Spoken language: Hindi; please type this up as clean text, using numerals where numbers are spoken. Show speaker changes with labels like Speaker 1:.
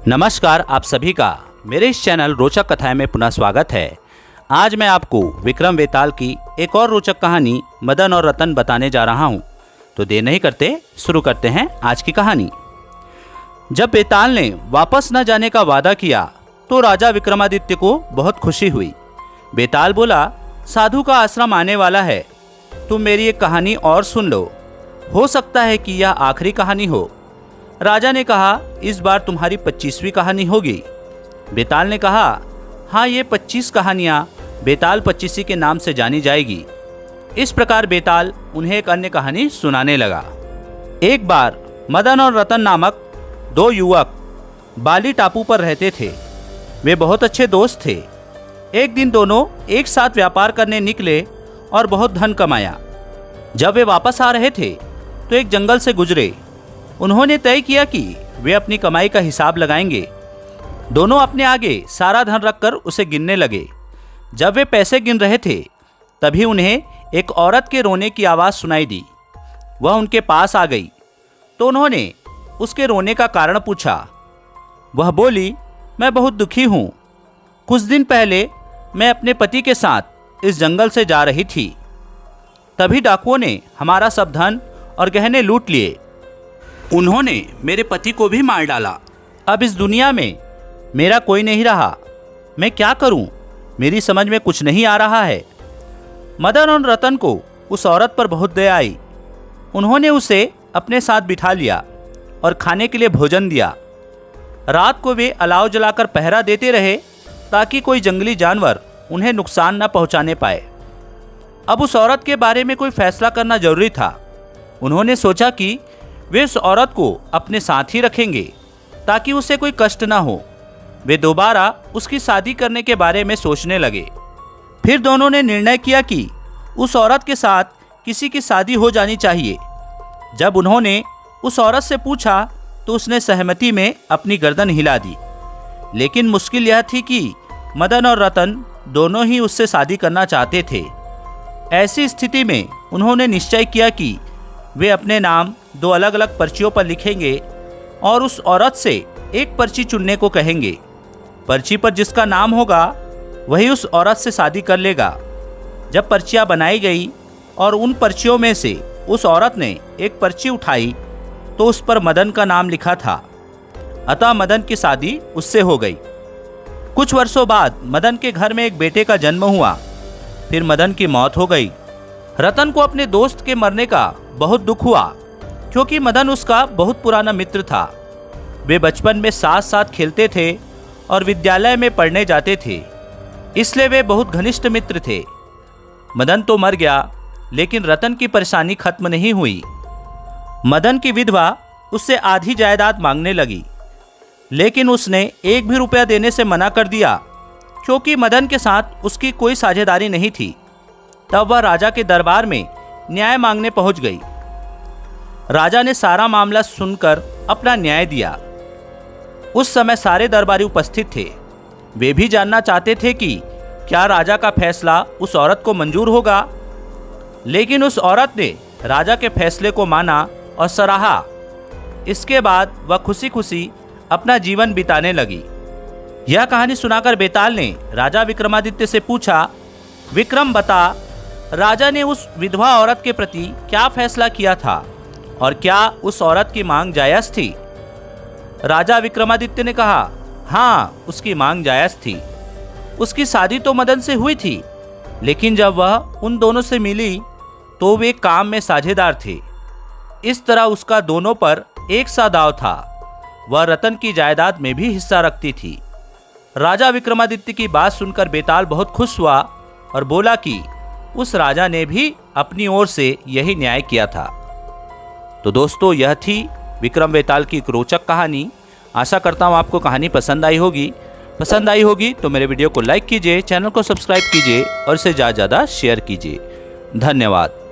Speaker 1: नमस्कार, आप सभी का मेरे इस चैनल रोचक कथाएं में पुनः स्वागत है। आज मैं आपको विक्रम बेताल की एक और रोचक कहानी मदन और रतन बताने जा रहा हूं। तो देर नहीं करते शुरू करते हैं आज की कहानी। जब बेताल ने वापस न जाने का वादा किया तो राजा विक्रमादित्य को बहुत खुशी हुई। बेताल बोला, साधु का आश्रम आने वाला है, तुम मेरी एक कहानी और सुन लो, हो सकता है कि यह आखिरी कहानी हो। राजा ने कहा, इस बार तुम्हारी 25वीं कहानी होगी। बेताल ने कहा, हाँ, ये 25 कहानियाँ बेताल 25 के नाम से जानी जाएगी। इस प्रकार बेताल उन्हें एक अन्य कहानी सुनाने लगा। एक बार मदन और रतन नामक दो युवक बाली टापू पर रहते थे। वे बहुत अच्छे दोस्त थे। एक दिन दोनों एक साथ व्यापार करने निकले और बहुत धन कमाया। जब वे वापस आ रहे थे तो एक जंगल से गुजरे। उन्होंने तय किया कि वे अपनी कमाई का हिसाब लगाएंगे। दोनों अपने आगे सारा धन रखकर उसे गिनने लगे। जब वे पैसे गिन रहे थे तभी उन्हें एक औरत के रोने की आवाज़ सुनाई दी। वह उनके पास आ गई तो उन्होंने उसके रोने का कारण पूछा। वह बोली, मैं बहुत दुखी हूँ। कुछ दिन पहले मैं अपने पति के साथ इस जंगल से जा रही थी, तभी डाकुओं ने हमारा सब धन और गहने लूट लिए। उन्होंने मेरे पति को भी मार डाला। अब इस दुनिया में मेरा कोई नहीं रहा। मैं क्या करूं? मेरी समझ में कुछ नहीं आ रहा है। मदन और रतन को उस औरत पर बहुत दया आई। उन्होंने उसे अपने साथ बिठा लिया और खाने के लिए भोजन दिया। रात को वे अलाव जलाकर पहरा देते रहे ताकि कोई जंगली जानवर उन्हें नुकसान न पहुंचाने पाए। अब उस औरत के बारे में कोई फैसला करना जरूरी था। उन्होंने सोचा कि वे उस औरत को अपने साथ ही रखेंगे ताकि उसे कोई कष्ट ना हो। वे दोबारा उसकी शादी करने के बारे में सोचने लगे। फिर दोनों ने निर्णय किया कि उस औरत के साथ किसी की शादी हो जानी चाहिए। जब उन्होंने उस औरत से पूछा तो उसने सहमति में अपनी गर्दन हिला दी। लेकिन मुश्किल यह थी कि मदन और रतन दोनों ही उससे शादी करना चाहते थे। ऐसी स्थिति में उन्होंने निश्चय किया कि वे अपने नाम दो अलग अलग पर्चियों पर लिखेंगे और उस औरत से एक पर्ची चुनने को कहेंगे। पर्ची पर जिसका नाम होगा वही उस औरत से शादी कर लेगा। जब पर्चियां बनाई गई और उन पर्चियों में से उस औरत ने एक पर्ची उठाई तो उस पर मदन का नाम लिखा था। अतः मदन की शादी उससे हो गई। कुछ वर्षों बाद मदन के घर में एक बेटे का जन्म हुआ। फिर मदन की मौत हो गई। रतन को अपने दोस्त के मरने का बहुत दुख हुआ क्योंकि मदन उसका बहुत पुराना मित्र था। वे बचपन में साथ साथ खेलते थे और विद्यालय में पढ़ने जाते थे, इसलिए वे बहुत घनिष्ठ मित्र थे। मदन तो मर गया लेकिन रतन की परेशानी खत्म नहीं हुई। मदन की विधवा उससे आधी जायदाद मांगने लगी, लेकिन उसने एक भी रुपया देने से मना कर दिया क्योंकि मदन के साथ उसकी कोई साझेदारी नहीं थी। तब वह राजा के दरबार में न्याय मांगने पहुंच गई। राजा ने सारा मामला सुनकर अपना न्याय दिया। उस समय सारे दरबारी उपस्थित थे। वे भी जानना चाहते थे कि क्या राजा का फैसला उस औरत को मंजूर होगा। लेकिन उस औरत ने राजा के फैसले को माना और सराहा। इसके बाद वह खुशी खुशी अपना जीवन बिताने लगी। यह कहानी सुनाकर बेताल ने राजा विक्रमादित्य से पूछा, विक्रम बता, राजा ने उस विधवा औरत के प्रति क्या फैसला किया था और क्या उस औरत की मांग जायज थी? राजा विक्रमादित्य ने कहा, हाँ, उसकी मांग जायज थी। उसकी शादी तो मदन से हुई थी, लेकिन जब वह उन दोनों से मिली तो वे काम में साझेदार थे। इस तरह उसका दोनों पर एक सा दाव था। वह रतन की जायदाद में भी हिस्सा रखती थी। राजा विक्रमादित्य की बात सुनकर बेताल बहुत खुश हुआ और बोला कि उस राजा ने भी अपनी ओर से यही न्याय किया था। तो दोस्तों, यह थी विक्रम बेताल की एक रोचक कहानी। आशा करता हूँ आपको कहानी पसंद आई होगी। पसंद आई होगी तो मेरे वीडियो को लाइक कीजिए, चैनल को सब्सक्राइब कीजिए और इसे ज़्यादा से ज़्यादा शेयर कीजिए। धन्यवाद।